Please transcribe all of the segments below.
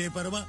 பேப்பரமா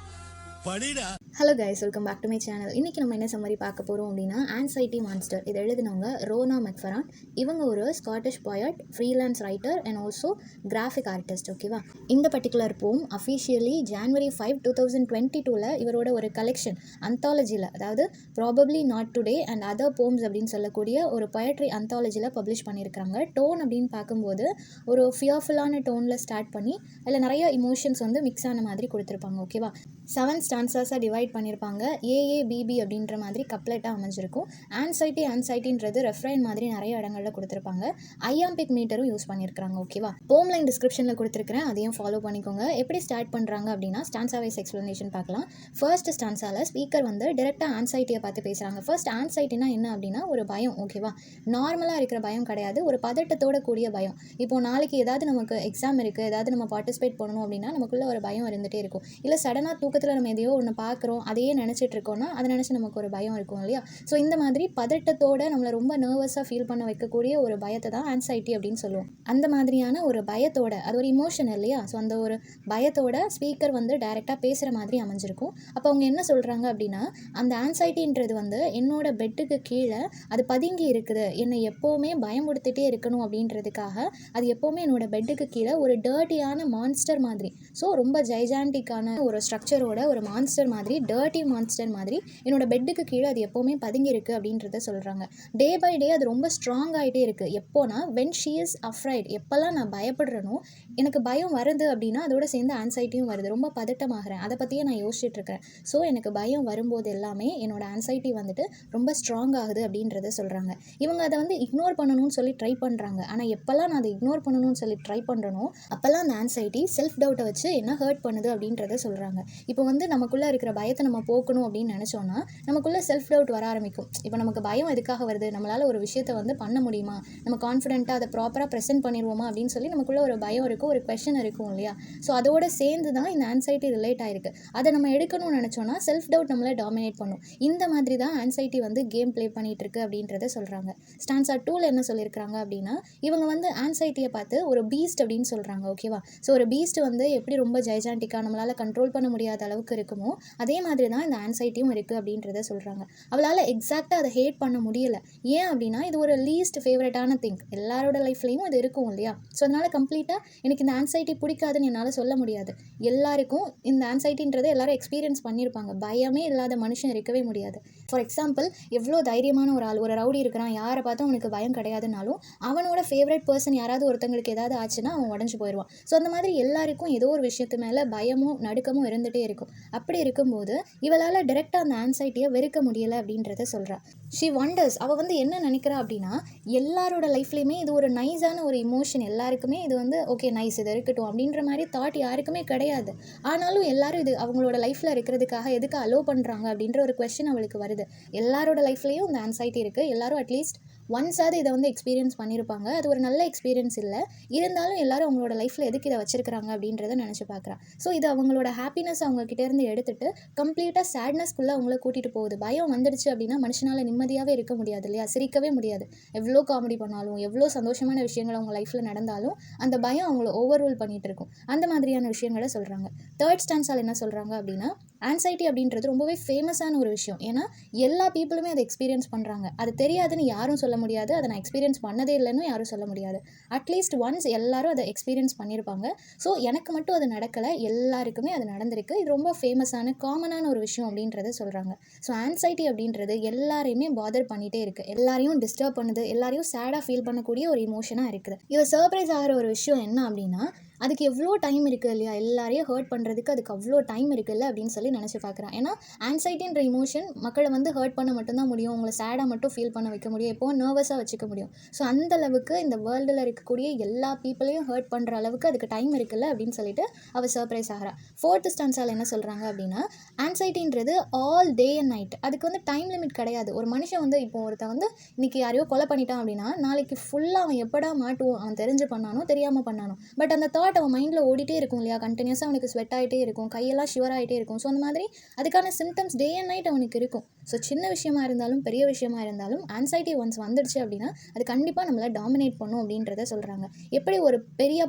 படிடா. Hello guys, welcome back to my channel. இன்றைக்கி நம்ம என்ன சம்மரி பார்க்க போகிறோம் அப்படின்னா, ஆன்சைட்டி மான்ஸ்டர். இதை எழுதினவங்க ரோனா மெக்ஃபரான். இவங்க ஒரு Scottish poet, freelance writer and also graphic artist. ஓகேவா, இந்த பர்டிகுலர் போம் அஃபிஷியலி January 5, 2022 இவரோட ஒரு கலெக்ஷன் அந்தாலஜியில், அதாவது probably not today and other poems அப்படின்னு சொல்லக்கூடிய ஒரு பொயட்ரி அந்தாலஜியில் பப்ளிஷ் பண்ணியிருக்காங்க. டோன் அப்படின்னு பார்க்கும்போது ஒரு ஃபியர்ஃபுல்லான டோனில் ஸ்டார்ட் பண்ணி அதில் நிறைய இமோஷன்ஸ் வந்து மிக்ஸ் ஆன மாதிரி கொடுத்துருப்பாங்க. ஓகேவா, 7 ஸ்டான்சஸாக டிவைட் பண்ணியிருப்பாங்க. ஏஏபிபி அப்படின்ற மாதிரி கப்லெட்டாக அமைஞ்சிருக்கும். ஆன்சைட்டின்றது ரெஃப்ரைன் மாதிரி நிறைய இடங்களில் கொடுத்துருப்பாங்க. ஐஆம்பிக் மீட்டரும் யூஸ் பண்ணியிருக்காங்க. ஓகேவா, போம் லைன் டிஸ்கிரிப்ஷனில் கொடுத்துருக்கிறேன், அதையும் ஃபாலோ பண்ணிக்கோங்க. எப்படி ஸ்டார்ட் பண்ணுறாங்க அப்படின்னா, ஸ்டான்சா வைஸ் எக்ஸ்ப்ளனேஷன் பார்க்கலாம். ஃபர்ஸ்ட் ஸ்டான்சாவில் ஸ்பீக்கர் வந்து டைரெக்டாக ஆன்சைட்டியை பார்த்து பேசுகிறாங்க. ஃபர்ஸ்ட் ஆன்சைட்டினா என்ன அப்படின்னா ஒரு பயம். ஓகேவா, நார்மலாக இருக்கிற பயம் கிடையாது, ஒரு பதட்டத்தோட கூடிய பயம். இப்போது நாளைக்கு ஏதாவது நமக்கு எக்ஸாம் இருக்குது, ஏதாவது நம்ம பார்ட்டிசிபேட் பண்ணணும் அப்படின்னா நமக்குள்ளே ஒரு பயம் இருந்துகிட்டே இருக்கும். இல்லை சடனாக தூக்கத்தில் நம்ம எதையோ ஒன்று பார்க்குறோம், அதையே நினச்சிட்டு இருக்கோம்னா அதை நினச்சி நமக்கு ஒரு பயம் இருக்கும் இல்லையா. ஸோ இந்த மாதிரி பதட்டத்தோடு நம்மளை ரொம்ப நர்வஸாக ஃபீல் பண்ண வைக்கக்கூடிய ஒரு பயத்தை தான் ஆன்சைட்டி அப்படின்னு சொல்லுவோம். அந்த மாதிரியான ஒரு பயத்தோட, அது ஒரு இமோஷன் இல்லையா, ஸோ அந்த ஒரு பயத்தோட ஸ்பீக்கர் வந்து டைரெக்டாக பேசுகிற மாதிரி அமைஞ்சிருக்கும். அப்போ அவங்க என்ன சொல்கிறாங்க அப்படின்னா, அந்த ஆன்சைட்டின்றது வந்து என்னோட பெட்டுக்கு கீழே அது பதுங்கி இருக்குது, என்னை எப்போவுமே பயமுடுத்திட்டே இருக்கணும் அப்படின்றதுக்காக அது எப்போவுமே என்னோட பெட்டுக்கு கீழே ஒரு டர்ட்டியான மான்ஸ்டர் மாதிரி, ஸோ ரொம்ப ஜைஜாண்டிக்கான ஒரு ஸ்ட்ரக்சரோட ஒரு மான்ஸ்டர் மாதிரி, டர்ட்டி மான்ஸ்டர் மாதிரி என்னோட பெட்டுக்கு கீழே அது எப்போவுமே பதுங்கி இருக்குது அப்படின்றத சொல்கிறாங்க. டே பை டே அது ரொம்ப ஸ்ட்ராங் ஆகிட்டே இருக்குது. எப்போனா வென் ஷீ இஸ் அஃப்ரைட், எப்போல்லாம் நான் பயப்படுறேனோ, எனக்கு பயம் வருது அப்படின்னா அதோட சேர்ந்து ஆன்சைட்டியும் வருது, ரொம்ப பதட்டமாகறேன், அதை பற்றியே நான் யோசிச்சுட்டு இருக்கிறேன். ஸோ எனக்கு பயம் வரும்போது எல்லாமே என்னோட ஆன்சைட்டி வந்துட்டு ரொம்ப ஸ்ட்ராங் ஆகுது அப்படின்றத சொல்கிறாங்க. இவங்க அதை வந்து இக்னோர் பண்ணணும்னு சொல்லி ட்ரை பண்ணுறாங்க. ஆனால் எப்போல்லாம் நான் அதை இக்னோர் பண்ணணும்னு சொல்லி ட்ரை பண்ணுறனோ அப்போல்லாம் அந்த ஆன்சைட்டி செல்ஃப் டவுட்டை வச்சு என்ன ஹர்ட் பண்ணுது அப்படின்றத சொல்கிறாங்க. இப்போ வந்து நமக்குள்ளே இருக்கிற பயத்தை நம்ம போக்கணும் அப்படின்னு நினச்சோன்னா நமக்குள்ளே செல்ஃப் டவுட் வர ஆரம்பிக்கும். இப்போ நமக்கு பயம் எதுக்காக வருது, நம்மளால் ஒரு விஷயத்தை வந்து பண்ண முடியுமா, நம்ம கான்ஃபிடென்ட்டாக அதை ப்ராப்பராக ப்ரெசென்ட் பண்ணிடுவோமா அப்படின்னு சொல்லி நமக்குள்ளே ஒரு பயம் இருக்கும், ஒரு கொஷன் இருக்கும் இல்லையா. ஸோ அதோட சேர்ந்து தான் இந்த ஆன்சைட்டி ரிலேட் ஆகிருக்கு. அதை நம்ம எடுக்கணும்னு நினச்சோன்னா செல்ஃப் டவுட் நம்மளை டாமினேட் பண்ணும். இந்த மாதிரி தான் ஆன்சைட்டி வந்து கேம் ப்ளே பண்ணிகிட்டு இருக்கு அப்படின்றத சொல்கிறாங்க. ஸ்டான்சா 2ல் என்ன சொல்லியிருக்காங்க அப்படின்னா, இவங்க வந்து ஆன்சைட்டியை பார்த்து ஒரு பீஸ்ட் அப்படின்னு சொல்கிறாங்க. ஓகேவா, ஸோ ஒரு பீஸ்ட் வந்து எப்படி ரொம்ப ஜைஜாண்டிக்காக நம்மளால் கண்ட்ரோல் பண்ண முடியாத அளவுக்கு இருக்குமோ அதே மாதிரி தான் இந்த ஆன்சைட்டியும் இருக்குது அப்படின்றத சொல்கிறாங்க. அவளால் எக்ஸாக்டாக அதை ஹேட் பண்ண முடியலை. ஏன் அப்படின்னா இது ஒரு லீஸ்ட் ஃபேவரட்டான திங், எல்லாரோட லைஃப்லேயும் இது இருக்கும் இல்லையா. ஸோ அதனால் கம்ப்ளீட்டாக எனக்கு இந்த ஆன்சைட்டி பிடிக்காதுன்னு என்னால் சொல்ல முடியாது. எல்லாருக்கும் இந்த ஆன்சைட்டின்றதை எல்லாரும் எக்ஸ்பீரியன்ஸ் பண்ணியிருப்பாங்க. பயமே இல்லாத மனுஷன் இருக்கவே முடியாது. ஃபார் எக்ஸாம்பிள், எவ்வளோ தைரியமான ஒரு ஆள், ஒரு ரவுடி இருக்கிறான், யாரை பார்த்தா அவனுக்கு பயம் கிடையாதுனாலும் அவனோட ஃபேவரட் பர்சன் யாராவது ஒருத்தங்களுக்கு ஏதாவது ஆச்சுன்னா அவன் உடஞ்சி போயிடுவான். ஸோ அந்த மாதிரி எல்லாருக்கும் ஏதோ ஒரு விஷயத்து மேலே பயமும் நடுக்கமும் இருந்துகிட்டே இருக்கும். அப்படி இருக்கும்போது இவளால் டைரெக்டாக அந்த ஆன்சைட்டியை வெறுக்க முடியலை அப்படின்றத சொல்கிறா. ஷி வண்டர்ஸ், அவள் வந்து என்ன நினைக்கிறா அப்படின்னா, எல்லாரோட லைஃப்லேயுமே இது ஒரு நைஸான ஒரு இமோஷன், எல்லாருக்குமே இது வந்து ஓகே நைஸ், இது இருக்கட்டும் அப்படின்ற மாதிரி தாட் யாருக்குமே கிடையாது. ஆனாலும் எல்லாரும் இது அவங்களோட லைஃப்பில் இருக்கிறதுக்காக எதுக்கு அலோவ் பண்ணுறாங்க அப்படின்ற ஒரு கொஸ்டின் அவளுக்கு வருது. எல்லாரோட லைஃப்லேயும் இந்த ஆன்சைட்டி இருக்குது, எல்லாரும் அட்லீஸ்ட் ஒன்ஸாவது இதை வந்து எக்ஸ்பீரியன்ஸ் பண்ணியிருப்பாங்க. அது ஒரு நல்ல எக்ஸ்பீரியன்ஸ் இல்லை, இருந்தாலும் எல்லாரும் அவங்களோட லைஃப்பில் எதுக்கு இதை வச்சிருக்கிறாங்க அப்படின்றத நினச்சி பார்க்குறா. ஸோ இது அவங்களோட ஹாப்பினஸ் அவங்ககிட்டேருந்து எடுத்துகிட்டு கம்ப்ளீட்டாக சேட்னஸ்க்குள்ளே அவங்கள கூட்டிகிட்டு போகுது. பயம் வந்துடுச்சு அப்படின்னா மனுஷனால் நிம்மதியாகவே இருக்க முடியாது இல்லையா, சிரிக்கவே முடியாது. எவ்வளோ காமெடி பண்ணாலும், எவ்வளோ சந்தோஷமான விஷயங்கள் அவங்க லைஃப்பில் நடந்தாலும் அந்த பயம் அவங்கள ஓவர் ரூல் பண்ணிகிட்டு இருக்கும். அந்த மாதிரியான விஷயங்களை சொல்கிறாங்க. 3rd ஸ்டான்ஸால் என்ன சொல்கிறாங்க அப்படின்னா, ஆன்சைட்டி அப்படின்றது ரொம்பவே ஃபேமஸான ஒரு விஷயம். ஏன்னா எல்லா பீப்புளுமே அதை எக்ஸ்பீரியன்ஸ் பண்ணுறாங்க. அது தெரியாதுன்னு யாரும் சொல்ல முடியாது, அதை நான் எக்ஸ்பீரியன்ஸ் பண்ணதே இல்லைன்னு யாரும் சொல்ல முடியாது. அட்லீஸ்ட் ஒன்ஸ் எல்லாரும் அதை எக்ஸ்பீரியன்ஸ் பண்ணியிருப்பாங்க. ஸோ எனக்கு மட்டும் அது நடக்கலை, எல்லாருக்குமே அது நடந்திருக்கு, இது ரொம்ப ஃபேமஸான காமனான ஒரு விஷயம் அப்படின்றத சொல்கிறாங்க. ஸோ ஆன்சைட்டி அப்படின்றது எல்லாரையுமே பாதர் பண்ணிகிட்டே இருக்குது, எல்லாரையும் டிஸ்டர்ப் பண்ணுது, எல்லாரையும் சேடாக ஃபீல் பண்ணக்கூடிய ஒரு இமோஷனாக இருக்குது. இவ சர்ப்ரைஸ் ஆகிற ஒரு விஷயம் என்ன அப்படின்னா, அதுக்கு எவ்வளோ டைம் இருக்குது இல்லையா, எல்லாரையும் ஹர்ட் பண்ணுறதுக்கு அதுக்கு அவ்வளோ டைம் இருக்குல்ல அப்படின்னு சொல்லி நினச்சி பார்க்குறான். ஏன்னா ஆன்சைட்டின்ற இமோஷன் மக்களை வந்து ஹர்ட் பண்ண மட்டும்தான் முடியும், உங்களை சேடாக மட்டும் ஃபீல் பண்ண வைக்க முடியும், எப்போவும் நர்வஸாக வச்சுக்க முடியும். ஸோ அந்த அளவுக்கு இந்த வேர்ல்டில் இருக்கக்கூடிய எல்லா பீப்புளையும் ஹர்ட் பண்ணுற அளவுக்கு அதுக்கு டைம் இருக்குல்ல அப்படின்னு சொல்லிட்டு அவள் சர்ப்ரைஸ் ஆகிறா. 4th ஸ்டான்ஸால் என்ன சொல்கிறாங்க அப்படின்னா, ஆன்சைட்டின்றது ஆல் டே அண்ட் நைட், அதுக்கு வந்து டைம் லிமிட் கிடையாது. ஒரு மனுஷன் வந்து இப்போ ஒருத்தன் வந்து இன்றைக்கி யாரையோ கொலை பண்ணிட்டான் அப்படின்னா நாளைக்கு ஃபுல்லாக அவன் எப்படா மாட்டுவோம், அவன் தெரிஞ்சு பண்ணானோ தெரியாமல் பண்ணானோ, பட் அந்த தாட் அவன் மைண்டில் ஓடிட்டே இருக்கும் இல்லையா, கண்டினியூஸாக அவனுக்கு ஸ்வெட் ஆகிட்டே இருக்கும், கையெல்லாம் ஷிவர் ஆகிட்டே இருக்கும். ஸோ அந்த மாதிரி அதுக்கான சிம்டம்ஸ் டே அண்ட் நைட் அவனுக்கு இருக்கும். ஸோ சின்ன விஷயமா இருந்தாலும் பெரிய விஷயமா இருந்தாலும் ஆன்சைட்டி ஒன்ஸ் வந்துடுச்சு அப்படின்னா அது கண்டிப்பாக நம்மளை டாமினேட் பண்ணும் அப்படின்றத சொல்கிறாங்க. எப்படி ஒரு பெரிய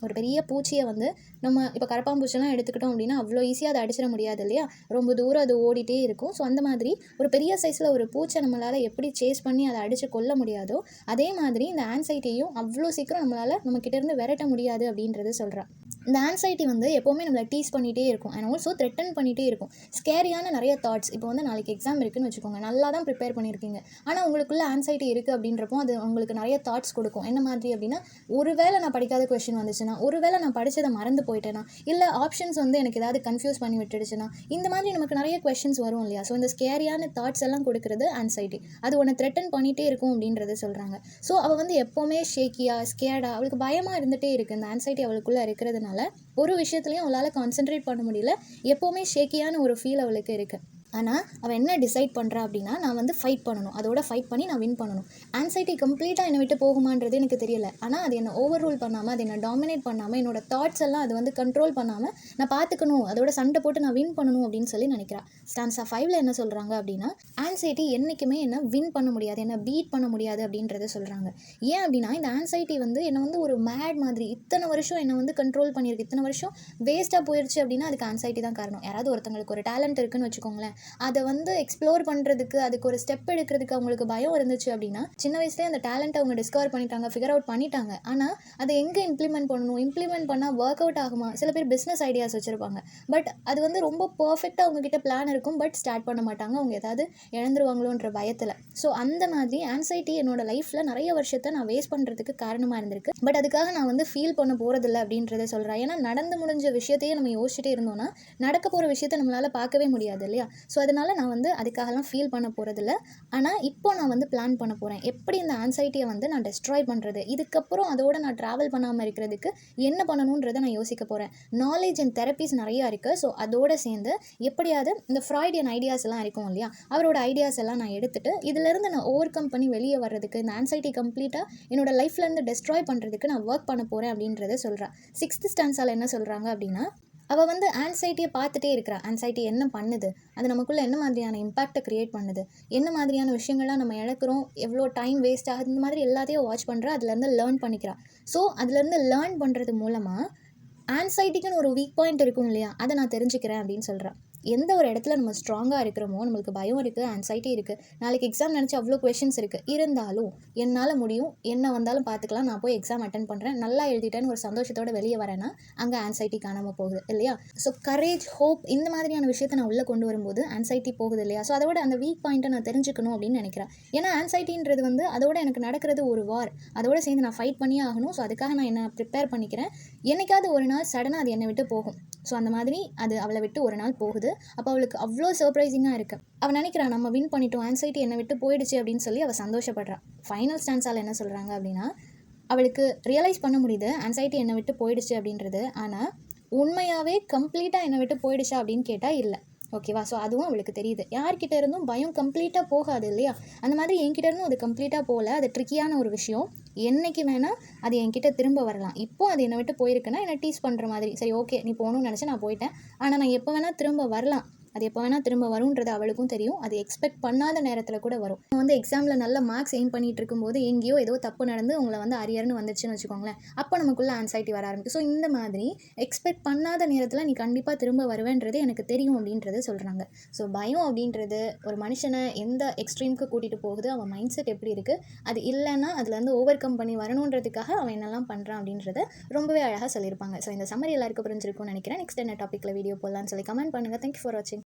ஒரு பெரிய பூச்சியை வந்து நம்ம இப்போ கரப்பாம்பூச்செல்லாம் எடுத்துக்கிட்டோம் அப்படின்னா அவ்வளோ ஈஸியாக அதை அடிச்சிட முடியாது இல்லையா, ரொம்ப தூரம் அது ஓடிட்டே இருக்கும். ஸோ அந்த மாதிரி ஒரு பெரிய சைஸில் ஒரு பூச்சை நம்மளால் எப்படி சேஸ் பண்ணி அதை அடித்து கொல்ல முடியாதோ அதே மாதிரி இந்த ஆன்சைட்டியும் அவ்வளோ சீக்கிரம் நம்மளால் நம்மக்கிட்டேருந்து விரட்ட முடியாது அப்படின்றது சொல்கிறான். இந்த ஆன்சைட்டி வந்து எப்போவுமே நம்மளை டீஸ் பண்ணிகிட்டே இருக்கும் அண்ட் ஆல்சோ த்ரெட்டன் பண்ணிகிட்டே இருக்கும். ஸ்கேரியான நிறைய தாட்ஸ். இப்போ வந்து நாளைக்கு எக்ஸாம் இருக்குன்னு வச்சுக்கோங்க, நல்லா தான் ப்ரிப்பேர் பண்ணியிருக்கீங்க, ஆனால் உங்களுக்குள்ள ஆன்சைட்டி இருக்குது அப்படின்றப்போ அது உங்களுக்கு நிறைய தாட்ஸ் கொடுக்கும். என்ன மாதிரி அப்படின்னா, ஒருவேளை நான் படிக்காத கொஸ்டின் வந்துச்சுன்னா, ஒருவேளை நான் படித்ததை மறந்து போயிட்டேன்னா, இல்லை ஆப்ஷன்ஸ் வந்து எனக்கு ஏதாவது கன்ஃபியூஸ் பண்ணி விட்டுடுச்சுன்னா, இந்த மாதிரி நமக்கு நிறைய கொஸ்டின்ஸ் வரும் இல்லையா. ஸோ இந்த ஸ்கேரியான தாட்ஸ் எல்லாம் கொடுக்குறது ஆன்சைட்டி. அது ஒன்று த்ரெட்டன் பண்ணிகிட்டே இருக்கும் அப்படின்றது சொல்கிறாங்க. ஸோ அவள் வந்து எப்போவுமே ஷேக்கியாக ஸ்கேர்டாக அவளுக்கு பயமாக இருந்துகிட்டே இருக்குது. இந்த ஆன்சைட்டி அவளுக்குள்ளே இருக்கிறதுனால ஒரு விஷயத்துலையும் அவளால் கான்சென்ட்ரேட் பண்ண முடியல. எப்போவுமே ஷேக்கியான ஒரு ஃபீல் அவளுக்கு இருக்குது. ஆனால் அவள் என்ன டிசைட் பண்ணுறா அப்படின்னா, நான் வந்து ஃபைட் பண்ணணும், அதோட ஃபைட் பண்ணி நான் வின் பண்ணணும். ஆன்சைட்டி கம்ப்ளீட்டாக என்னை விட்டு போகுமான்றது எனக்கு தெரியல. ஆனால் அது என்னை ஓவர் ரூல் பண்ணாமல், அது என்னை டாமினேட் பண்ணாமல், என்னோட தாட்ஸ் எல்லாம் அது வந்து கண்ட்ரோல் பண்ணாமல் நான் பார்த்துக்கணும், அதோட சண்டை போட்டு நான் வின் பண்ணணும் அப்படின்னு சொல்லி நினைக்கிறேன். ஸ்டான்ஸா 5ல் என்ன சொல்கிறாங்க அப்படின்னா, ஆன்சைட்டி என்றைக்குமே என்னை வின் பண்ண முடியாது, என்னை பீட் பண்ண முடியாது அப்படின்றத சொல்கிறாங்க. ஏன் அப்படின்னா, இந்த ஆன்சைட்டி வந்து என்னை வந்து ஒரு மேட் மாதிரி இத்தனை வருஷம் என்னை வந்து கண்ட்ரோல் பண்ணியிருக்கு. இத்தனை வருஷம் வேஸ்ட்டாக போயிடுச்சு அப்படின்னா அதுக்கு ஆன்சைட்டி தான் காரணம். யாராவது ஒருத்தங்களுக்கு ஒரு டேலண்ட் இருக்குன்னு வச்சுக்கோங்களேன், அதை வந்து எக்ஸ்ப்ளோர் பண்ணுறதுக்கு, அதுக்கு ஒரு ஸ்டெப் எடுக்கிறதுக்கு அவங்களுக்கு பயம் இருந்துச்சு அப்படின்னா, சின்ன வயசுலேயே அந்த டேலண்ட்டை அவங்க டிஸ்கவர் பண்ணிட்டாங்க, ஃபிகர் அவுட் பண்ணிட்டாங்க. ஆனால் அதை எங்கே இம்ப்ளிமெண்ட் பண்ணணும், இம்ப்ளிமெண்ட் பண்ணால் ஒர்க் அவுட் ஆகுமா? சில பேர் பிஸ்னஸ் ஐடியாஸ் வச்சுருப்பாங்க, பட் அது வந்து ரொம்ப பர்ஃபெக்டாக அவங்கக்கிட்ட பிளான் இருக்கும், பட் ஸ்டார்ட் பண்ண மாட்டாங்க, அவங்க ஏதாவது இழந்துருவாங்களோன்ற பயத்தில். ஸோ அந்த மாதிரி ஆன்சைட்டி என்னோட லைஃப்பில் நிறைய வருஷத்தை நான் வேஸ்ட் பண்ணுறதுக்கு காரணமாக இருந்திருக்கு. பட் அதுக்காக நான் வந்து ஃபீல் பண்ண போகிறதில்ல அப்படின்றத சொல்கிறேன். ஏன்னா நடந்து முடிஞ்ச விஷயத்தையே நம்ம யோசிச்சுட்டே இருந்தோம்னா நடக்க போகிற விஷயத்தை நம்மளால் பார்க்கவே முடியாது இல்லையா. ஸோ அதனால் நான் வந்து அதுக்காகலாம் ஃபீல் பண்ண போகிறதில்ல. ஆனால் இப்போ நான் வந்து பிளான் பண்ண போகிறேன், எப்படி இந்த ஆன்சைட்டியை வந்து நான் டெஸ்ட்ராய் பண்ணுறது, இதுக்கப்புறம் அதோட நான் ட்ராவல் பண்ணாமல் இருக்கிறதுக்கு என்ன பண்ணணுன்றதை நான் யோசிக்க போகிறேன். நாலேஜ் அண்ட் தெரப்பீஸ் நிறையா இருக்குது. ஸோ அதோடு சேர்ந்து எப்படியாவது இந்த ஃப்ராய்டியன் ஐடியாஸ் எல்லாம் இருக்கும் இல்லையா, அவரோட ஐடியாஸ் எல்லாம் நான் எடுத்துகிட்டு இதிலேருந்து நான் ஓவர் கம் பண்ணி வெளியே வர்றதுக்கு, இந்த ஆன்சைட்டி கம்ப்ளீட்டாக என்னோட லைஃப்லேருந்து டெஸ்ட்ராய் பண்ணுறதுக்கு நான் ஒர்க் பண்ண போகிறேன் அப்படின்றத சொல்கிறேன். 6th ஸ்டான்ஸால் என்ன சொல்கிறாங்க அப்படின்னா, அவள் வந்து ஆன்சைட்டியை பார்த்துட்டே இருக்கிறா. ஆன்சைட்டி என்ன பண்ணுது, அது நமக்குள்ளே என்ன மாதிரியான இம்பேக்டை க்ரியேட் பண்ணுது, என்ன மாதிரியான விஷயங்கள்லாம் நம்ம இழக்கிறோம், எவ்வளோ டைம் வேஸ்ட் ஆகுது, இந்த மாதிரி எல்லாத்தையும் வாட்ச் பண்ணுறா, அதுலேருந்து லேர்ன் பண்ணிக்கிறா. ஸோ அதுலேருந்து லேர்ன் பண்ணுறது மூலமாக ஆன்சைட்டிக்குன்னு ஒரு வீக் பாயிண்ட் இருக்கும் இல்லையா, அதை நான் தெரிஞ்சுக்கிறேன் அப்படின்னு சொல்கிறேன். எந்த ஒரு இடத்துல நம்ம ஸ்ட்ராங்காக இருக்கிறோமோ, நம்மளுக்கு பயம் இருக்குது, ஆன்சைட்டி இருக்குது, நாளைக்கு எக்ஸாம் நினச்சி அவ்வளோ கொஷின்ஸ் இருக்குது, இருந்தாலும் என்னால் முடியும், என்ன வந்தாலும் பார்த்துக்கலாம், நான் போய் எக்ஸாம் அட்டன் பண்ணுறேன், நல்லா எழுதிட்டேன்னு ஒரு சந்தோஷத்தோடு வெளியே வரேன்னா அங்கே ஆன்சைட்டி காணாமல் போகுது இல்லையா. ஸோ கரேஜ், ஹோப் இந்த மாதிரியான விஷயத்தை நான் உள்ளே கொண்டு வரும்போது ஆன்சைட்டி போகுது இல்லையா. ஸோ அதோட அந்த வீக் பாயிண்ட்டை நான் தெரிஞ்சுக்கணும் அப்படின்னு நினைக்கிறேன். ஏன்னா ஆன்சைட்டின்றது வந்து அதோட எனக்கு நடக்கிறது ஒரு வார், அதோடு சேர்ந்து நான் ஃபைட் பண்ணியே ஆகணும். ஸோ அதுக்காக நான் என்ன ப்ரிப்பேர் பண்ணிக்கிறேன். என்னைக்காவது ஒரு நாள் சடனாக அது என்னை விட்டு போகும். ஸோ அந்த மாதிரி அது அவளை விட்டு ஒரு நாள் போகுது. அப்போ அவளுக்கு அவ்வளோ சர்ப்ரைசிங்காக இருக்குது. அவள் நினைக்கிறான், நம்ம வின் பண்ணிட்டோம், ஆன்சைட்டி என்னை விட்டு போயிடுச்சு அப்படின்னு சொல்லி அவள் சந்தோஷப்படுறான். ஃபைனல் ஸ்டான்ஸால் என்ன சொல்கிறாங்க அப்படின்னா, அவளுக்கு ரியலைஸ் பண்ண முடியுது ஆன்சைட்டி என்னை விட்டு போயிடுச்சு அப்படின்றது. ஆனால் உண்மையாகவே கம்ப்ளீட்டாக என்னை விட்டு போயிடுச்சா அப்படின்னு கேட்டால் இல்லை. ஓகேவா. ஸோ அதுவும் அவளுக்கு தெரியுது. யார்கிட்ட இருந்தும் பயம் கம்ப்ளீட்டாக போகாது இல்லையா. அந்த மாதிரி என்கிட்ட இருந்தும் அது கம்ப்ளீட்டாக போகல. அது ட்ரிக்கியான ஒரு விஷயம். என்றைக்கு வேணால் அது என்கிட்ட திரும்ப வரலாம். இப்போது அது என்னை விட்டு போயிருக்குன்னா என்னை டீஸ் பண்ணுற மாதிரி, சரி ஓகே நீ போகணும்னு நினச்சி நான் போயிட்டேன், ஆனால் நான் எப்போ வேணால் திரும்ப வரலாம், அது எப்போ வேணால் திரும்ப வரும்ன்றது அவளுக்கும் தெரியும். அது எக்ஸ்பெக்ட் பண்ணாத நேரத்தில் கூட வரும். நம்ம வந்து எக்ஸாமில் நல்ல மார்க்ஸ் எய்ம் பண்ணிகிட்டு இருக்கும்போது எங்கேயோ ஏதோ தப்பு நடந்து உங்களை வந்து அரியர்னு வந்துச்சுன்னு வச்சுக்கோங்களேன், அப்போ நமக்குள்ளே ஆன்சைட்டி வர ஆரம்பிக்கும். ஸோ இந்த மாதிரி எக்ஸ்பெக்ட் பண்ணாத நேரத்தில் நீ கண்டிப்பாக திரும்ப வருவேன்றது எனக்கு தெரியும் அப்படின்றது சொல்கிறாங்க. ஸோ பயம் அப்படின்றது ஒரு மனுஷனை எந்த எக்ஸ்ட்ரீமுக்கு கூட்டிகிட்டு போகுது, அவன் மைண்ட் செட் எப்படி இருக்குது, அது இல்லைன்னா அதுலேருந்து ஓவர் கம் பண்ணி வரணுன்றதுக்காக அவன் என்னெல்லாம் பண்ணுறான் அப்படின்றத ரொம்பவே அழகாக சொல்லியிருப்பாங்க. ஸோ இந்த சம்மரி எல்லாருக்கும் புரிஞ்சிருக்கும்னு நினைக்கிறேன். நெக்ஸ்ட் என்ன டாப்பிக்கில் வீடியோ போடலான்னு சொல்லி கமெண்ட் பண்ணுங்கள். தேங்க்யூ ஃபார் வாட்சிங்.